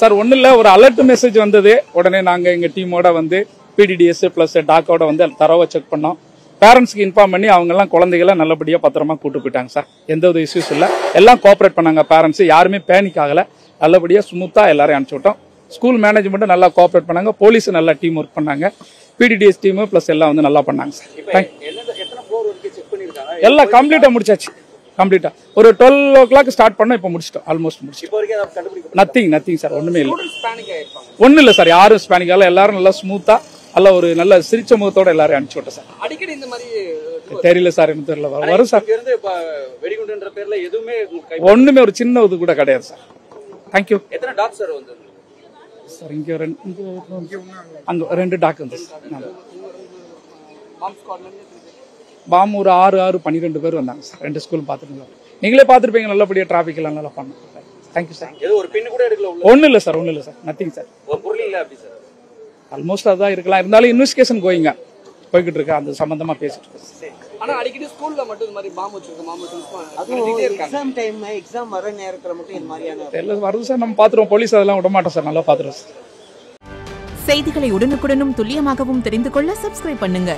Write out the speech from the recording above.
Sir ஒன்றும் இல்லை, ஒரு அலர்ட் மெசேஜ் வந்தது. உடனே நாங்கள் எங்கள் டீமோட வந்து பிடிடிஎஸ் ப்ளஸ் டாக்கோட வந்து தரவை செக் பண்ணோம். பேரண்ட்ஸ்க்கு இன்ஃபார்ம் பண்ணி அவங்கெல்லாம் குழந்தைகளை நல்லபடியாக பத்திரமா கூட்டு போயிட்டாங்க சார். எந்த ஒரு இஷ்யூஸ் இல்லை, எல்லாம் கோஆப்ரேட் பண்ணாங்க. பேரண்ட்ஸ் யாருமே பேனிக் ஆகலை, நல்லபடியாக ஸ்மூத்தாக எல்லாரையும் அனுப்பிச்சு விட்டோம். ஸ்கூல் மேனேஜ்மெண்ட்டும் நல்லா கோஆப்ரேட் பண்ணாங்க, போலீஸ் நல்லா டீம் ஒர்க் பண்ணாங்க, பிடிடிஎஸ் டீமு ப்ளஸ் எல்லாம் வந்து நல்லா பண்ணாங்க சார். எல்லாம் கம்ப்ளீட்டாக முடிச்சாச்சு. கம்ப்ளீட்டா ஒரு 12 o'clock ஸ்டார்ட் பண்ணோம், இப்போ முடிச்சிட்டோம், ஆல்மோஸ்ட் முடிச்சிட்டோம். நத்திங் சார், ஒண்ணுமே இல்லை, ஒன்றும் இல்லை சார். யாரும் ஸ்பேனிக் ஆகல, எல்லாரும் நல்லா ஸ்மூத்தா நல்ல ஒரு நல்ல சிரிச்ச முகத்தோட எல்லாரும் அனுப்பிச்சு விட்டோம் சார். அடிக்கடி இந்த மாதிரி தெரியல சார், எனக்கு தெரியல, வரும் சார். வெடிகுண்டுன்ற பேர்ல எதுவுமே ஒண்ணுமே ஒரு சின்ன இது கூட கிடையாது சார். தேங்க்யூ. எத்தனை டாக் சார் வந்து சார்? இங்க அங்க 2 டாக் வந்து பாம் ஒரு 6-12 பேர் வந்தாங்க சார். 2 ஸ்கூல் பார்த்துருங்க, நீங்களே பார்த்துருப்பீங்க. நல்லபடியாக டிராஃபிக் எல்லாம் நல்லா பண்ணோம். Thank you sir. ஒரு பின் கூட எடுக்கல? ஒன்றும் இல்லை சார், ஒன்றும் இல்லை சார், நத்திங் சார். ஒரு பொருள் இல்லை அப்படி சார்? ஆல்மோஸ்ட் அதான் இருக்கலாம், இருந்தாலும் இன்வெஸ்டிகேஷன் போய்கிட்டு இருக்கா, அந்த சம்பந்தமா பேசிட்டு இருக்கேன். ஆனா அடிக்கடி ஸ்கூல்ல மட்டும் இந்த மாதிரி பாம்பு எக்ஸாம் டைம், எக்ஸாம் வர நேரத்துல மட்டும் இந்த மாதிரியான எல்லாம் வருது சார். நம்ம பாத்துருவோம், போலீஸ் அதெல்லாம் விட மாட்டோம் சார், நல்லா பாத்துருவோம் சார். செய்திகளை உடனுக்குடனும் துல்லியமாகவும் தெரிந்து கொள்ள சப்ஸ்கிரைப் பண்ணுங்க.